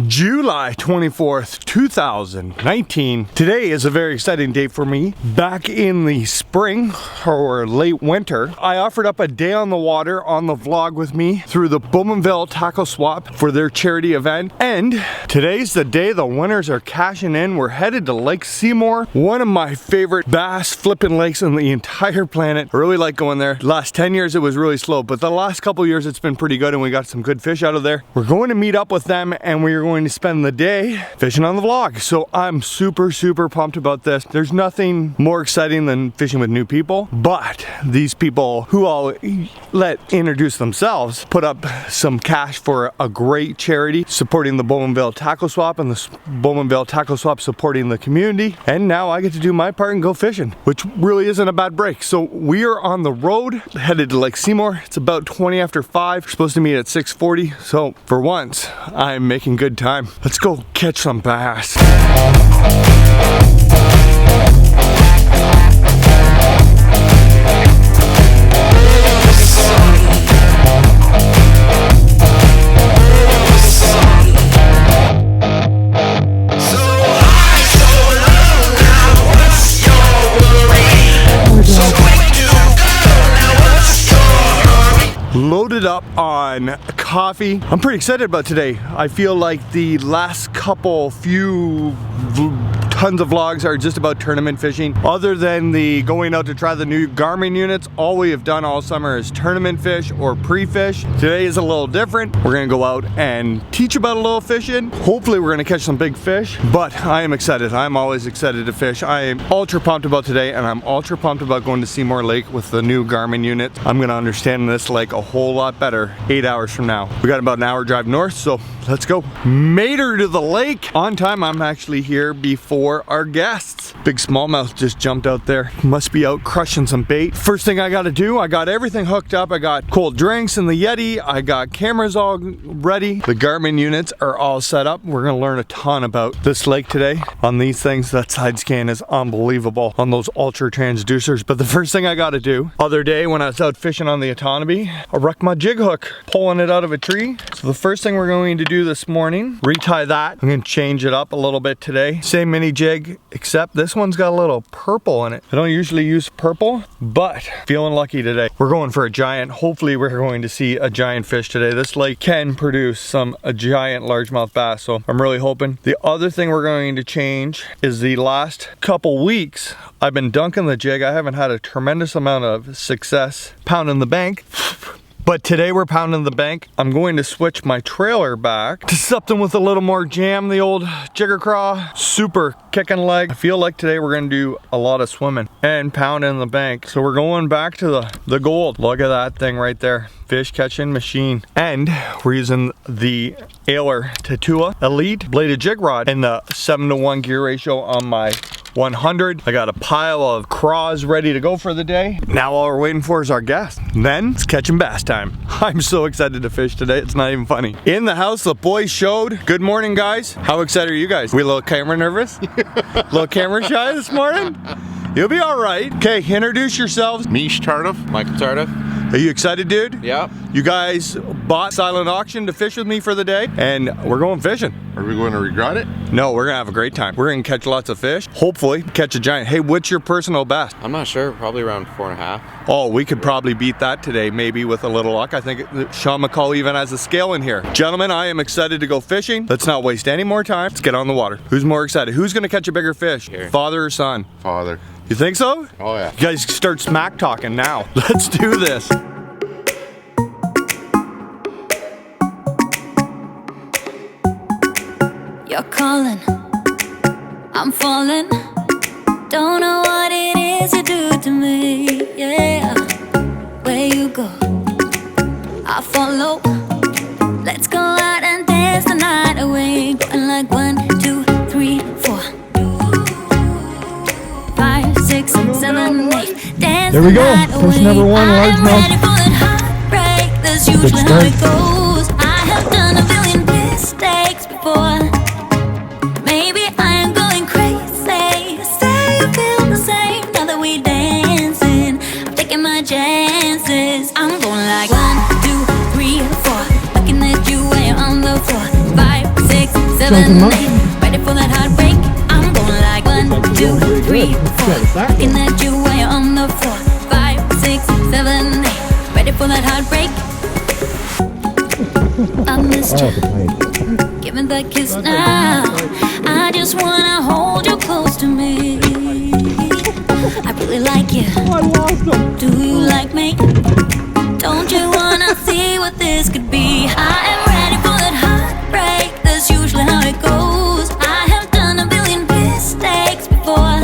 July 24th, 2019. Today is a very exciting day for me. Back in the spring or late winter, I offered up a day on the water on the vlog with me through the Bowmanville Tackle Swap for their charity event. And today's the day the winners are cashing in. We're headed to Lake Seymour, one of my favorite bass flipping lakes on the entire planet. I really like going there. Last 10 years it was really slow, but the last couple years it's been pretty good and we got some good fish out of there. We're going to meet up with them and we're going to spend the day fishing on the vlog. So I'm super pumped about this. There's nothing more exciting than fishing with new people, but these people who I'll let introduce themselves put up some cash for a great charity supporting the Bowmanville Tackle Swap, and the Bowmanville Tackle Swap supporting the community. And now I get to do my part and go fishing, which really isn't a bad break. So we are on the road headed to Lake Seymour. It's about 20 after 5. We're supposed to meet at 6:40. So for once, I'm making good time. Let's go catch some bass. Loaded up on coffee. I'm pretty excited about today. I feel like the last few tons of vlogs are just about tournament fishing. Other than the going out to try the new Garmin units, all we have done all summer is tournament fish or pre-fish. Today is a little different. We're gonna go out and teach about a little fishing. Hopefully we're gonna catch some big fish, but I am excited. I'm always excited to fish. I am ultra pumped about today, and I'm ultra pumped about going to Seymour Lake with the new Garmin unit. I'm gonna understand this lake a whole lot better 8 hours from now. We got about an hour drive north, so let's go. Made her to the lake on time. I'm actually here before our guests. Big smallmouth just jumped out there. Must be out crushing some bait. First thing I gotta do, I got everything hooked up. I got cold drinks in the Yeti. I got cameras all ready. The Garmin units are all set up. We're gonna learn a ton about this lake today on these things. That side scan is unbelievable on those ultra transducers. But the first thing I gotta do, other day when I was out fishing on the Autonomy, I wrecked my jig hook, pulling it out of a tree. So the first thing we're going to do this morning, retie that. I'm gonna change it up a little bit today. Same mini jig, except this one's got a little purple in it. I don't usually use purple, but feeling lucky today. We're going for a giant. Hopefully we're going to see a giant fish today. This lake can produce a giant largemouth bass, so I'm really hoping. The other thing we're going to change is the last couple weeks I've been dunking the jig. I haven't had a tremendous amount of success pounding the bank. But today we're pounding the bank. I'm going to switch my trailer back to something with a little more jam, the old jigger craw, super kicking leg. I feel like today we're gonna do a lot of swimming and pounding the bank. So we're going back to the gold. Look at that thing right there. Fish catching machine. And we're using the Ailer Tatua Elite bladed jig rod and the 7:1 gear ratio on my 100. I got a pile of craws ready to go for the day. Now all we're waiting for is our guest. Then it's catching bass time. I'm so excited to fish today, it's not even funny. In the house, the boys showed. Good morning, guys. How excited are you guys? We a little camera nervous? A little camera shy this morning? You'll be all right. Okay, introduce yourselves. Mish Tardif. Michael Tardif. Are you excited, dude? Yeah. You guys bought Silent Auction to fish with me for the day, and we're going fishing. Are we going to regret it? No, we're gonna have a great time. We're gonna catch lots of fish. Hopefully, catch a giant. Hey, what's your personal best? I'm not sure. Probably around 4.5. Oh, we could probably beat that today, maybe with a little luck. I think Sean McCall even has a scale in here. Gentlemen, I am excited to go fishing. Let's not waste any more time. Let's get on the water. Who's more excited? Who's gonna catch a bigger fish? Here. Father or son? Father. You think so? Oh yeah. You guys start smack talking now. Let's do this. You're calling, I'm falling. Don't know what it is you do to me, yeah. Where you go, I follow. Let's go out and dance the night away. Going like 1, 2, 3, 4, 5, 6, 7, 8. Dance there we go. Fish number one, largemouth. That's usually how it goes. I have done a billion mistakes before. Maybe I am going crazy. Say you feel the same now that we dancing. I'm taking my chances. I'm going like 1, 2, 3, 4. Looking at you when you're on the floor. 5, 6, 7, 8. Ready for that heartbreak? I'm going like 1, 2, 3, 4. Looking at you while you're on the floor. 5, 6, 7, 8. Ready for that heartbreak? I missed you. Give me that kiss now. I just wanna hold you close to me. I really like you. Do you like me? Don't you wanna see what this could be? I am ready for that heartbreak. That's usually how it goes. I have done a billion mistakes before.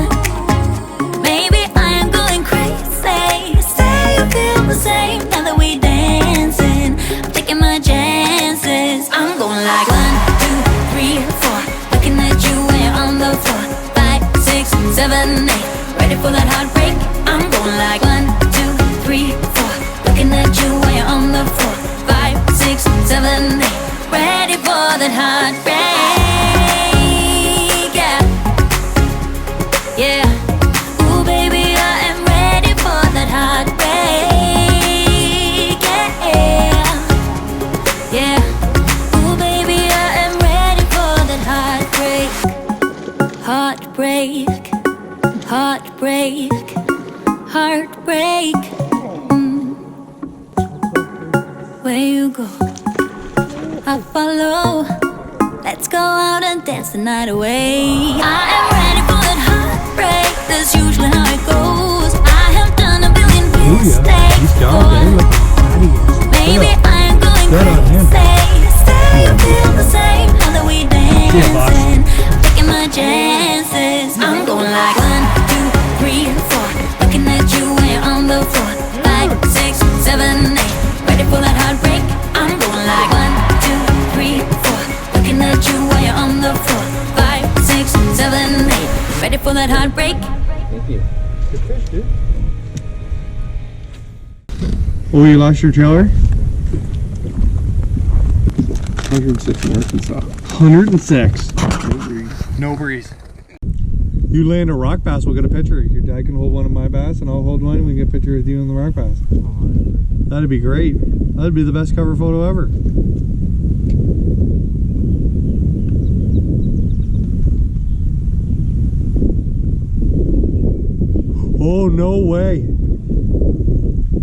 Maybe I am going crazy. Say you feel the same now that we dancing. I'm taking my chances. I'm going like 1, 2, 3, 4. Looking at you when you're on the floor. 5, 6, 7, 8. Ready for that heartbreak? I'm going like 1, 2, 3, 4. Looking at you when you're on the floor. 5, 6, 7, 8. Ready for that heartbreak? Yeah, yeah. Ooh, baby, I am ready for that heartbreak. Yeah, yeah. Ooh, baby, I am ready for that heartbreak. Heartbreak, heartbreak, heartbreak. Where you go, I follow. Let's go out and dance the night away. I am ready for that heartbreak. That's usually how it goes. I have done a billion mistakes before. Maybe I am going crazy. Say you feel the same now that we dancing. Taking my chances. I'm going like 1, 2, 3, 4. Looking at you when you're on the floor. 5, 6, 7, 8. Ready for that heartbreak? I'm going like 1, 2, 3, 4. Looking at you while you're on the floor. 5, 6, 7, 8. Ready for that heartbreak? Thank you. Good fish, dude. Oh, you lost your trailer? 106 in Arkansas. 106. No breeze. No breeze. You land a rock bass, we'll get a picture. Your dad can hold one of my bass and I'll hold one and we can get a picture with you and the rock bass. That'd be great. That'd be the best cover photo ever. Oh, no way.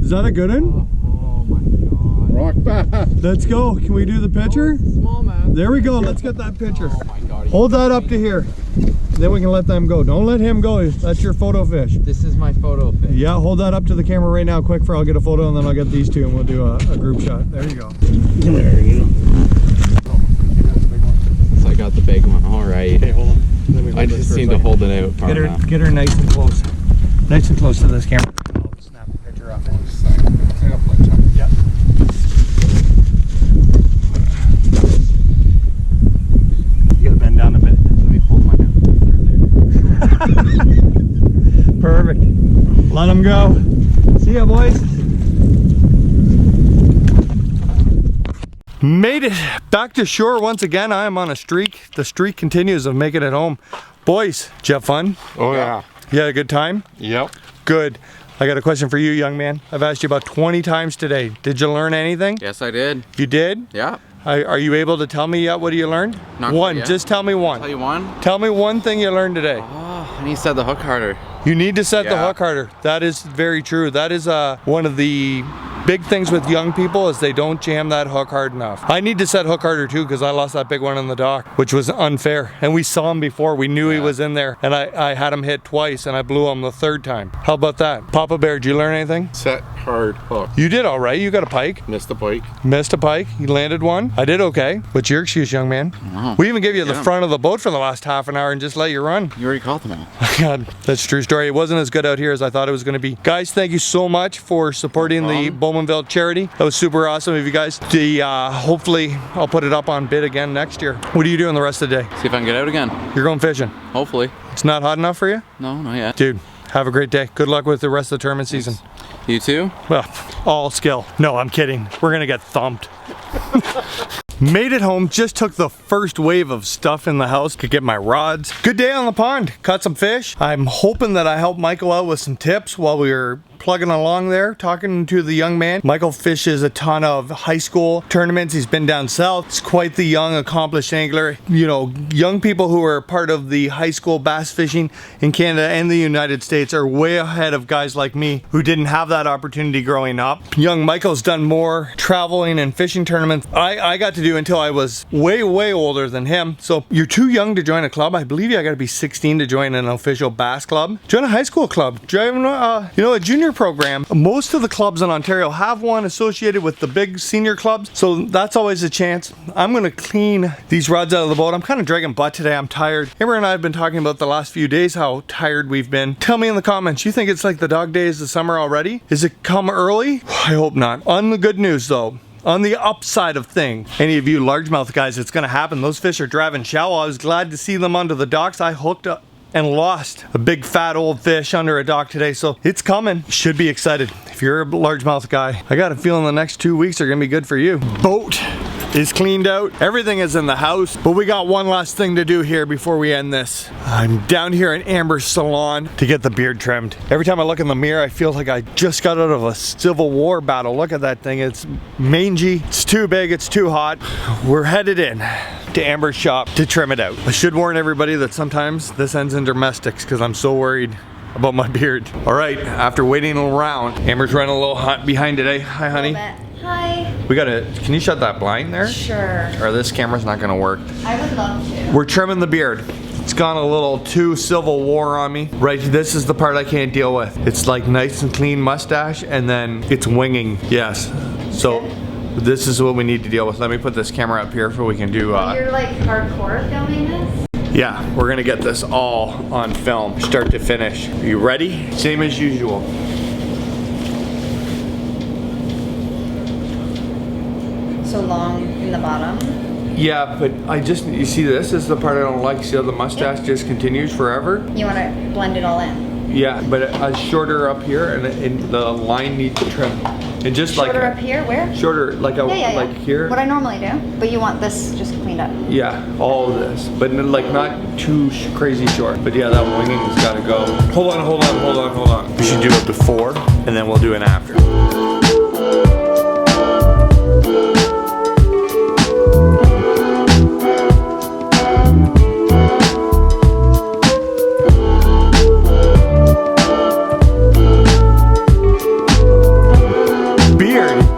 Is that a good one? Oh my god. Rock bass. Let's go. Can we do the picture? Small man. There we go. Let's get that picture. Oh my god. Hold that up to here. Then we can let them go. Don't let him go. That's your photo fish. This is my photo fish. Yeah, hold that up to the camera right now, quick, for I'll get a photo and then I'll get these two and we'll do a group shot. There you go. There you go. So I got the big one. All right. Okay, hold on. Let me hold I this just for a seem to second. hold it out. Far enough. Get her nice and close. Nice and close to this camera. I'll snap a picture of it. Yeah. You gotta bend down a bit. Let me hold my hand. Perfect. Let them go. See ya, boys. Made it back to shore once again. I am on a streak. The streak continues of making it home. Boys, did you have fun? Oh yeah. You had a good time? Yep. Good. I got a question for you, young man. I've asked you about 20 times today. Did you learn anything? Yes, I did. You did? Yeah. Are you able to tell me yet what you learned? Not one, yet. just tell me one. Tell you one. Tell me one thing you learned today. Oh, and he said the hook harder. You need to set the Yeah. hook harder. That is very true. That is one of the big things with young people is they don't jam that hook hard enough. I need to set hook harder too because I lost that big one on the dock, which was unfair. And we saw him before. We knew he was in there. And I had him hit twice and I blew him the third time. How about that? Papa Bear, did you learn anything? Set hard hook. You did all right. You got a pike. Missed the pike. Missed a pike. You landed one. I did okay. What's your excuse, young man? Wow. We even gave you the Yeah. front of the boat for the last half an hour and just let you run. You already caught them all. God, that's a true story. It wasn't as good out here as I thought it was going to be. Guys, thank you so much for supporting the Bowmanville charity. That was super awesome of you guys. Hopefully, I'll put it up on bid again next year. What are you doing the rest of the day? See if I can get out again. You're going fishing. Hopefully. It's not hot enough for you? No, not yet. Dude, have a great day. Good luck with the rest of the tournament season. You too? Well, all skill. No, I'm kidding. We're going to get thumped. Made it home, just took the first wave of stuff in the house, could get my rods. Good day on the pond, caught some fish. I'm hoping that I helped Michael out with some tips while we were plugging along there, talking to the young man. Michael fishes a ton of high school tournaments. He's been down south. He's quite the young, accomplished angler. You know, young people who are part of the high school bass fishing in Canada and the United States are way ahead of guys like me who didn't have that opportunity growing up. Young Michael's done more traveling and fishing tournaments I got to do until I was way older than him. So you're too young to join a club. I believe you got to be 16 to join an official bass club. Join a high school club. Join a junior program. Most of the clubs in Ontario have one associated with the big senior clubs, so that's always a chance. I'm gonna clean these rods out of the boat. I'm kind of dragging butt today. I'm tired. Amber and I have been talking about the last few days how tired we've been. Tell me in the comments, you think it's like the dog days of summer already? Is it come early? I hope not. On the good news though, on the upside of thing, any of you largemouth guys, it's gonna happen. Those fish are driving shallow. I was glad to see them under the docks. I hooked up and lost a big fat old fish under a dock today, so it's coming. Should be excited if you're a largemouth guy. I got a feeling the next 2 weeks are gonna be good for you. Boat is cleaned out. Everything is in the house, but we got one last thing to do here before we end this. I'm down here in Amber's salon to get the beard trimmed. Every time I look in the mirror, I feel like I just got out of a Civil War battle. Look at that thing. It's mangy, it's too big, it's too hot. We're headed in to Amber's shop to trim it out. I should warn everybody that sometimes this ends in domestics because I'm so worried about my beard. All right, after waiting around, Amber's running a little hot behind today. Hi, honey. Hi. Can you shut that blind there? Sure. Or this camera's not gonna work. I would love to. We're trimming the beard. It's gone a little too Civil War on me. Right, this is the part I can't deal with. It's like nice and clean mustache and then it's winging. Yes. So this is what we need to deal with. Let me put this camera up here so we can do You're like hardcore filming this? yeah, we're gonna get this all on film, start to finish. Are you ready? Same as usual. So long in the bottom? Yeah, but you see this is the part I don't like. See how the mustache just continues forever? You want to blend it all in? Yeah, but shorter up here and the line needs to trim. And just Shorter like up here? Where? shorter, like like here. What I normally do. But you want this just cleaned up? Yeah, all of this, but like not too crazy short. But yeah, that winging's gotta go. Hold on. We should do it before, and then we'll do it after.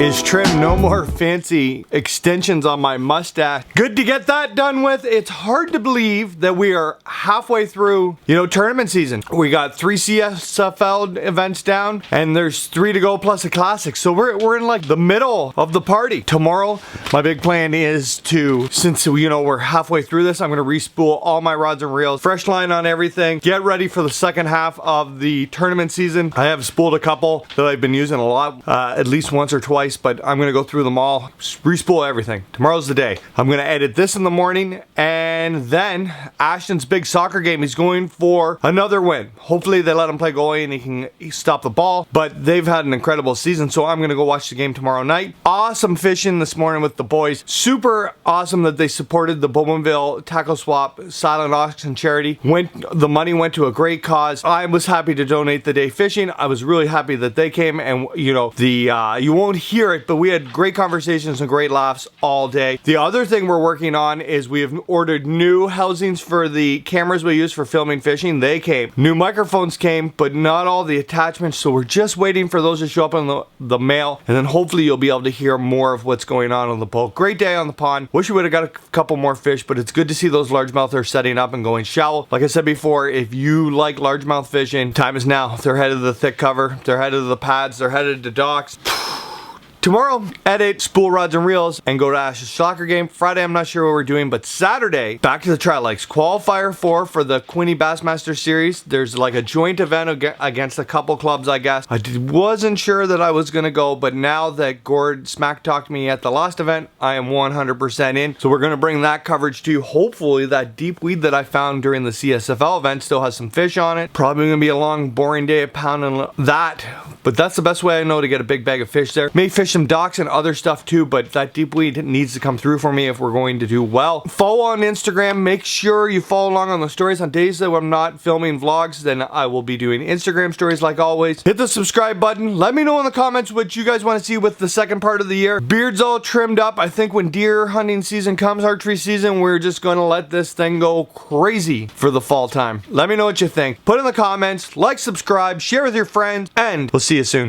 Is trim, no more fancy extensions on my mustache. Good to get that done with. It's hard to believe that we are halfway through, tournament season. We got 3 CSFL events down and there's 3 to go plus a classic. So we're in like the middle of the party. Tomorrow, my big plan is to, since we're halfway through this, I'm gonna respool all my rods and reels, fresh line on everything, get ready for the second half of the tournament season. I have spooled a couple that I've been using a lot, at least once or twice, but I'm gonna go through them all, respool everything. Tomorrow's the day. I'm gonna edit this in the morning, and then Ashton's big soccer game, he's going for another win. Hopefully they let him play goalie and he can stop the ball, but they've had an incredible season, so I'm gonna go watch the game tomorrow night. Awesome fishing this morning with the boys. Super awesome that they supported the Bowmanville Tackle Swap Silent Auction Charity. The money went to a great cause. I was happy to donate the day fishing. I was really happy that they came, and you won't hear it, but we had great conversations and great laughs all day. The other thing we're working on is we have ordered new housings for the cameras we use for filming fishing. They came. New microphones came, but not all the attachments, so we're just waiting for those to show up in the mail, and then hopefully you'll be able to hear more of what's going on the boat. Great day on the pond. Wish we would have got a couple more fish, but it's good to see those largemouth setting up and going shallow. Like I said before, if you like largemouth fishing, time is now. They're headed to the thick cover, they're headed to the pads, they're headed to docks. Tomorrow, edit, spool rods and reels, and go to Ash's soccer game. Friday, I'm not sure what we're doing, but Saturday, back to the Trout Lakes. Qualifier 4 for the Queenie Bassmaster Series. There's like a joint event against a couple clubs, I guess. I wasn't sure that I was going to go, but now that Gord smack talked me at the last event, I am 100% in. So we're going to bring that coverage to you. Hopefully, that deep weed that I found during the CSFL event still has some fish on it. Probably going to be a long, boring day of pounding that, but that's the best way I know to get a big bag of fish there. May fish some docks and other stuff too, but that deep weed needs to come through for me if we're going to do well. Follow on Instagram. Make sure you follow along on the stories. On days that I'm not filming vlogs, then I will be doing Instagram stories like always. Hit the subscribe button. Let me know in the comments what you guys want to see with the second part of the year. Beard's all trimmed up. I think when deer hunting season comes, archery season, we're just going to let this thing go crazy for the fall time. Let me know what you think. Put in the comments, like, subscribe, share with your friends, and we'll see you soon.